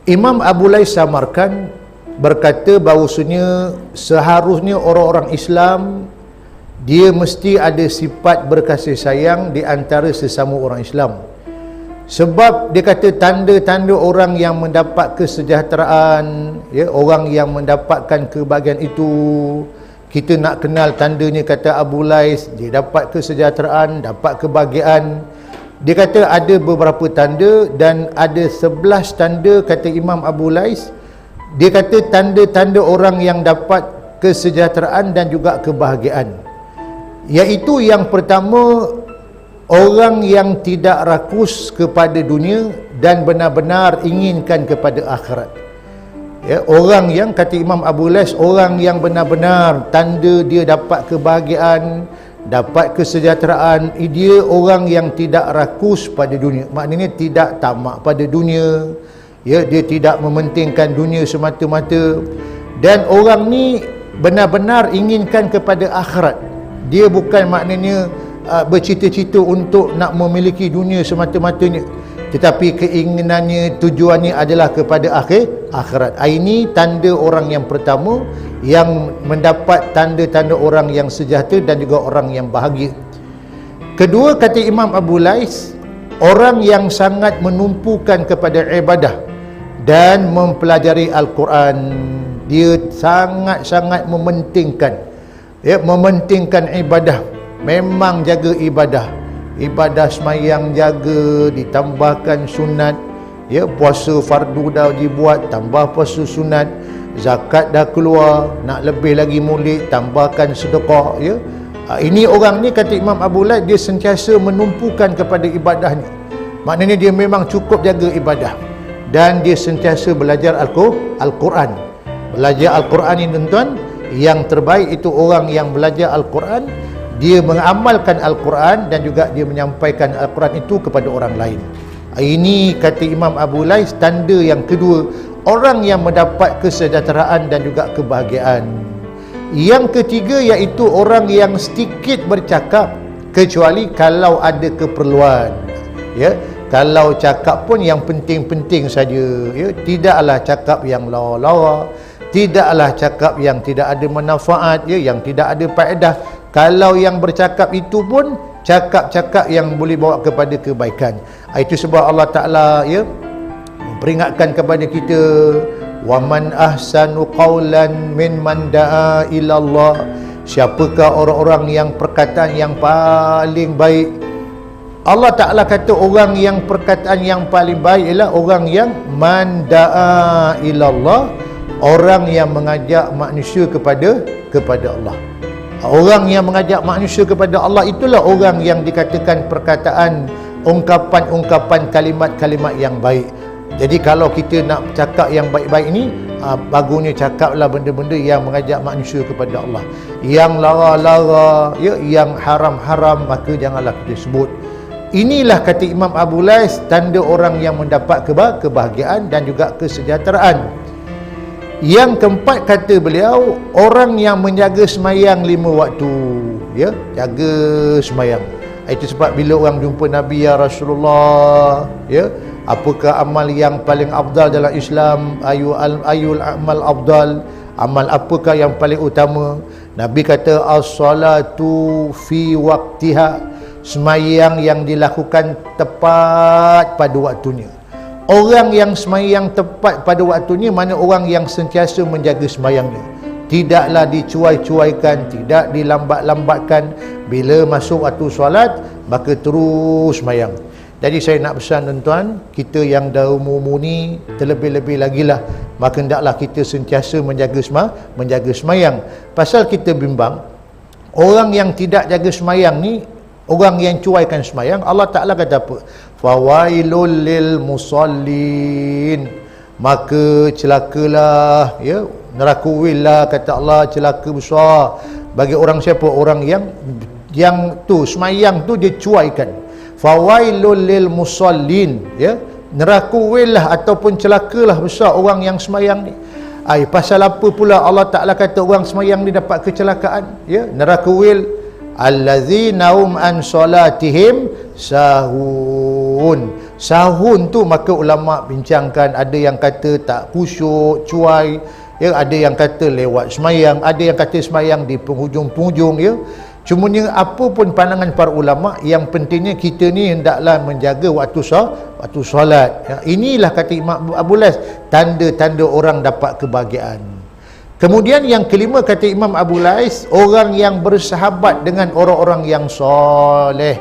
Imam Abu Lais Samarkand berkata bahawasanya seharusnya orang-orang Islam dia mesti ada sifat berkasih sayang di antara sesama orang Islam. Sebab dia kata tanda-tanda orang yang mendapat kesejahteraan, ya, orang yang mendapatkan kebahagiaan itu, kita nak kenal tandanya, kata Abu Lais, dia dapat kesejahteraan, dapat kebahagiaan. Dia kata ada beberapa tanda dan ada 11 tanda, kata Imam Abu Lais. Dia kata tanda-tanda orang yang dapat kesejahteraan dan juga kebahagiaan, iaitu yang pertama, orang yang tidak rakus kepada dunia dan benar-benar inginkan kepada akhirat. Ya, orang yang, kata Imam Abu Lais, orang yang benar-benar tanda dia dapat kebahagiaan, dapat kesejahteraan, dia orang yang tidak rakus pada dunia. Maknanya tidak tamak pada dunia, ya, dia tidak mementingkan dunia semata-mata, dan orang ni benar-benar inginkan kepada akhirat. Dia bukan maknanya bercita-cita untuk nak memiliki dunia semata-matanya, tetapi keinginannya, tujuannya adalah kepada akhirat. Ini tanda orang yang pertama yang mendapat tanda-tanda orang yang sejahtera dan juga orang yang bahagia. Kedua, kata Imam Abu Lais, orang yang sangat menumpukan kepada ibadah dan mempelajari Al-Quran. Dia sangat-sangat mementingkan, ya, mementingkan ibadah. Memang jaga ibadah semayang jaga, ditambahkan sunat, ya, puasa fardu dah dibuat, tambah puasa sunat, zakat dah keluar, nak lebih lagi mulik, tambahkan sedekah, ya. Ini orang ni, kata Imam Abu Lais, dia sentiasa menumpukan kepada ibadahnya. Maknanya dia memang cukup jaga ibadah dan dia sentiasa belajar Al-Quran. Belajar Al-Quran ini, tuan-tuan, yang terbaik itu orang yang belajar Al-Quran, dia mengamalkan Al-Quran dan juga dia menyampaikan Al-Quran itu kepada orang lain. Ini, kata Imam Abu Lais, tanda yang kedua, orang yang mendapat kesejahteraan dan juga kebahagiaan. Yang ketiga iaitu orang yang sedikit bercakap, kecuali kalau ada keperluan, ya. Kalau cakap pun yang penting-penting saja, ya. Tidaklah cakap yang lawa-lawa, tidaklah cakap yang tidak ada manfaat, ya, yang tidak ada faedah. Kalau yang bercakap itu pun cakap-cakap yang boleh bawa kepada kebaikan. Itu sebab Allah Ta'ala, ya, memperingatkan kepada kita, waman ahsanu qawlan mimman da'a ilallah. Siapakah orang-orang yang perkataan yang paling baik? Allah Ta'ala kata orang yang perkataan yang paling baik ialah orang yang man da'a ilallah, orang yang mengajak manusia kepada Allah. Orang yang mengajak manusia kepada Allah itulah orang yang dikatakan perkataan, ungkapan-ungkapan, kalimat-kalimat yang baik. Jadi kalau kita nak cakap yang baik-baik ni, bagusnya cakaplah benda-benda yang mengajak manusia kepada Allah. Yang lara-lara, ya, yang haram-haram, maka janganlah kita sebut. Inilah, kata Imam Abu Lais, tanda orang yang mendapat kebahagiaan dan juga kesejahteraan. Yang keempat, kata beliau, orang yang menjaga semayang 5 waktu, ya, jaga semayang. Itu sebab bila orang jumpa Nabi, ya Rasulullah, ya, apakah amal yang paling afdal dalam Islam? Ayul amal afdal, amal apakah yang paling utama? Nabi kata as-salatu fi waqtiha, semayang yang dilakukan tepat pada waktunya. Orang yang semayang tepat pada waktunya, mana orang yang sentiasa menjaga semayangnya, tidaklah dicuai-cuaikan, tidak dilambat-lambatkan. Bila masuk waktu solat, maka terus semayang. Jadi saya nak pesan, tuan-tuan, kita yang dah umur ni, terlebih-lebih lagi lah, maka hendaklah kita sentiasa menjaga semayang. Pasal kita bimbang, orang yang tidak jaga semayang ni, orang yang cuaikan semayang, Allah Ta'ala kata apa? Fawailul lil musallin, maka celakalah, ya, neraka willah, kata Allah, celaka besar bagi orang siapa? Orang yang tu semayang tu dia cuaikan. Fawailul lil musallin, ya, neraka willah ataupun celakalah besar orang yang semayang ni. Pasal apa pula Allah Ta'ala kata orang semayang ni dapat kecelakaan, ya, neraka wil? Allazina hum an salatihim sahun, Sahun tu maka ulama bincangkan, ada yang kata tak khusyuk, cuai, ya, ada yang kata lewat semayang, ada yang kata semayang di penghujung-penghujung, ya. Cumanya apa pun pandangan para ulama, yang pentingnya kita ni hendaklah menjaga waktu solat. Ya, inilah kata Imam Abu Lais, tanda-tanda orang dapat kebahagiaan. Kemudian yang kelima kata Imam Abu Lais, orang yang bersahabat dengan orang-orang yang soleh.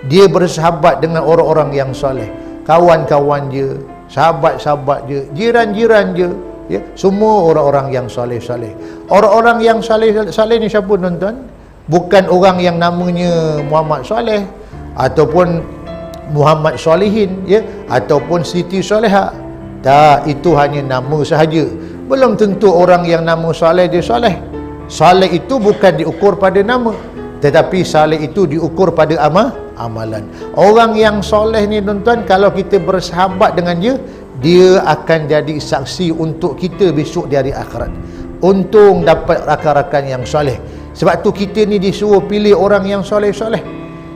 Dia bersahabat dengan orang-orang yang soleh, kawan-kawan je, sahabat-sahabat je, jiran-jiran je, ya, semua orang-orang yang soleh-soleh. Orang-orang yang soleh ni siapa tuan-tuan? Bukan orang yang namanya Muhammad Soleh ataupun Muhammad Solehin, ya, ataupun Siti Soleha. Tak, itu hanya nama sahaja. Belum tentu orang yang nama soleh dia soleh. Soleh itu bukan diukur pada nama, tetapi soleh itu diukur pada amalan. Orang yang soleh ni tuan-tuan, kalau kita bersahabat dengan dia, dia akan jadi saksi untuk kita besok di hari akhirat. Untung dapat rakan-rakan yang soleh. Sebab tu kita ni disuruh pilih orang yang soleh-soleh.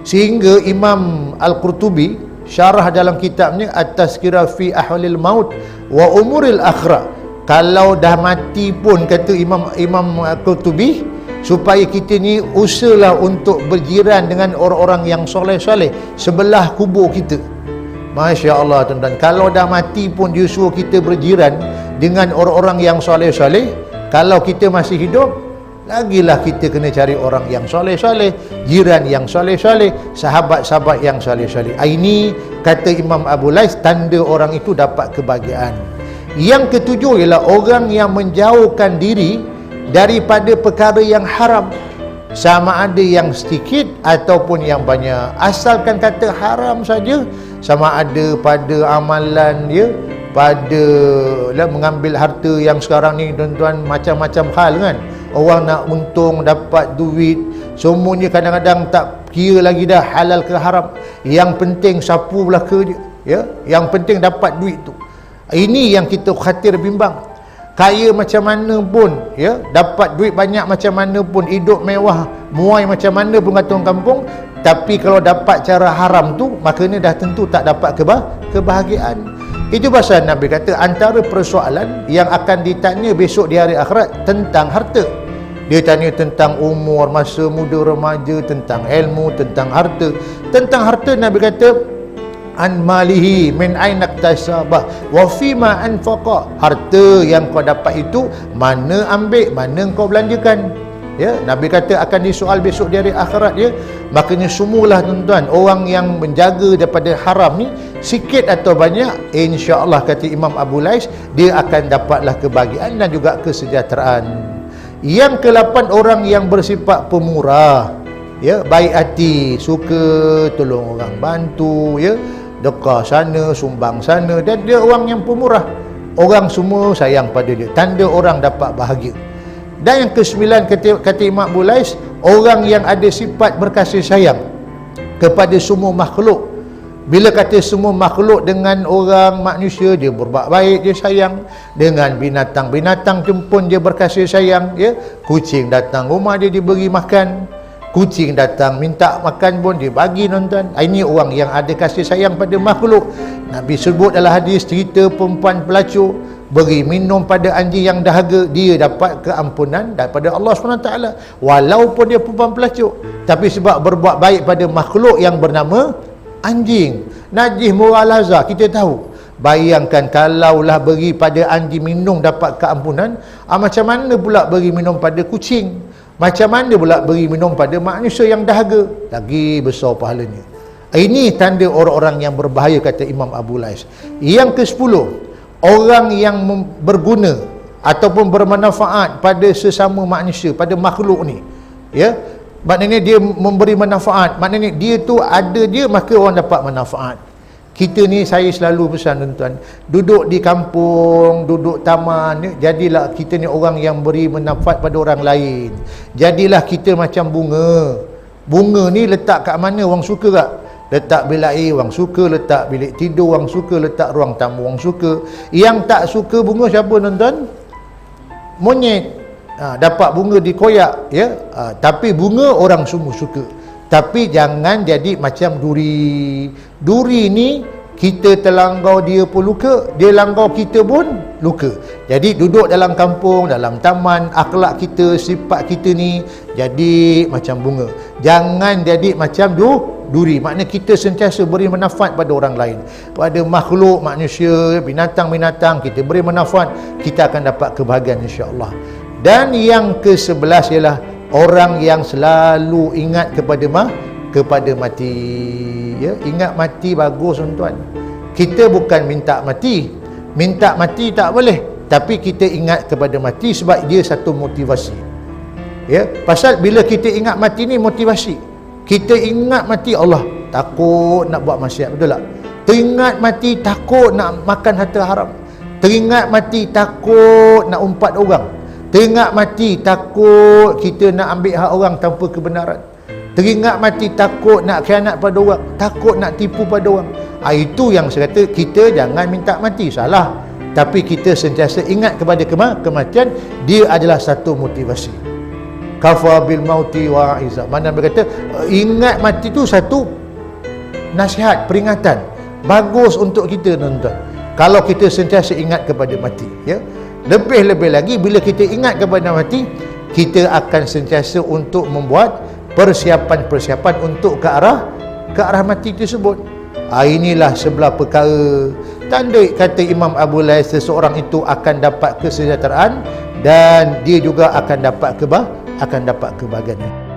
Sehingga Imam Al-Qurtubi syarah dalam kitabnya At-Tazkirah fi Ahwalil Maut wa Umuril Akhirah, kalau dah mati pun, kata Imam Al-Qurtubi, supaya kita ni usahalah untuk berjiran dengan orang-orang yang soleh-soleh sebelah kubur kita. Masya Allah tuan-tuan, kalau dah mati pun dia suruh kita berjiran dengan orang-orang yang soleh-soleh. Kalau kita masih hidup, lagilah kita kena cari orang yang soleh-soleh, jiran yang soleh-soleh, sahabat-sahabat yang soleh-soleh. Ini kata Imam Abu Lais, tanda orang itu dapat kebahagiaan. Yang ketujuh ialah orang yang menjauhkan diri daripada perkara yang haram, sama ada yang sedikit ataupun yang banyak. Asalkan kata haram saja, sama ada pada amalan, ya, pada mengambil harta yang sekarang ni tuan-tuan, macam-macam hal kan. Orang nak untung, dapat duit, semuanya kadang-kadang tak kira lagi dah halal ke haram. Yang penting sapu belaka je, ya, yang penting dapat duit tu. Ini yang kita khawatir bimbang. Kaya macam mana pun, ya, dapat duit banyak macam mana pun, hidup mewah, muai macam mana pun kata orang kampung, tapi kalau dapat cara haram tu, maknanya dah tentu tak dapat kebahagiaan. Itu pasal Nabi kata antara persoalan yang akan ditanya besok di hari akhirat tentang harta. Dia tanya tentang umur, masa muda, remaja, tentang ilmu, tentang harta. Tentang harta Nabi kata an malihi min aina iktasabah wa fima anfaqa. Harta yang kau dapat itu mana ambil, mana kau belanjakan. Ya, Nabi kata akan disoal besok di hari akhirat, ya. Makanya semualah tuan-tuan, orang yang menjaga daripada haram ni, sikit atau banyak, insya-Allah kata Imam Abu Lais, dia akan dapatlah kebahagiaan dan juga kesejahteraan. Yang ke-8, orang yang bersifat pemurah, ya, baik hati, suka tolong orang, bantu, ya, dekah sana, sumbang sana, dan dia orang yang pemurah. Orang semua sayang pada dia, tanda orang dapat bahagia. Dan yang ke-9 kata Imam Abu Lais, orang yang ada sifat berkasih sayang kepada semua makhluk. Bila kata semua makhluk, dengan orang manusia dia berbuat baik, dia sayang. Dengan binatang-binatang pun dia berkasih sayang, ya. Kucing datang rumah dia diberi makan, kucing datang minta makan pun dia bagi, tuan-tuan. Ini orang yang ada kasih sayang pada makhluk. Nabi sebut dalam hadis cerita perempuan pelacur beri minum pada anjing yang dahaga, dia dapat keampunan daripada Allah SWT, walaupun dia perempuan pelacur, tapi sebab berbuat baik pada makhluk yang bernama anjing. Najih murah lazah, kita tahu. Bayangkan kalaulah beri pada anjing minum dapat keampunan, macam mana pula beri minum pada kucing, macam mana pula beri minum pada manusia yang dahaga, lagi besar pahalanya. Ini tanda orang-orang yang berbahaya kata Imam Abu Lais. Yang ke-10, orang yang berguna ataupun bermanfaat pada sesama manusia, pada makhluk ni, ya. Maknanya dia memberi manfaat, maknanya dia tu ada dia, maka orang dapat manfaat. Kita ni, saya selalu pesan tuan-tuan, duduk di kampung, duduk taman, ya, jadilah kita ni orang yang beri manfaat pada orang lain. Jadilah kita macam bunga. Bunga ni letak kat mana orang suka tak? Letak bilik air orang suka, letak bilik tidur orang suka, letak ruang tamu orang suka. Yang tak suka bunga siapa tuan-tuan? Monyet. Dapat bunga dikoyak, ya. Tapi bunga orang semua suka. Tapi jangan jadi macam duri. Duri ni kita terlanggar dia pun luka, dia langgar kita pun luka. Jadi duduk dalam kampung, dalam taman, akhlak kita, sifat kita ni jadi macam bunga, jangan jadi macam duri. Maknanya kita sentiasa beri manfaat pada orang lain, pada makhluk manusia, binatang-binatang, kita beri manfaat, kita akan dapat kebahagiaan insya-Allah. Dan yang ke-11 ialah orang yang selalu ingat kepada mati, ya. Ingat mati bagus tuan. Kita bukan minta mati tak boleh, tapi kita ingat kepada mati sebab dia satu motivasi, ya. Pasal bila kita ingat mati ni motivasi, kita ingat mati Allah takut nak buat maksiat, betul tak? Teringat mati takut nak makan harta haram, teringat mati takut nak umpat orang, teringat mati takut kita nak ambil hak orang tanpa kebenaran, teringat mati takut nak khianat pada orang, takut nak tipu pada orang. Itu yang saya kata, kita jangan minta mati, salah. Tapi kita sentiasa ingat kepada kematian, dia adalah satu motivasi. Kafa bil mauti wa'iza. Mana berkata ingat mati tu satu nasihat, peringatan. Bagus untuk kita tuan-tuan. Kalau kita sentiasa ingat kepada mati, ya. Lebih-lebih lagi bila kita ingat kepada mati, kita akan sentiasa untuk membuat persiapan-persiapan untuk ke arah mati tersebut. Inilah sebelah perkara tanda kata Imam Abu Lays, seseorang itu akan dapat kesejahteraan dan dia juga akan dapat kebahagiaan.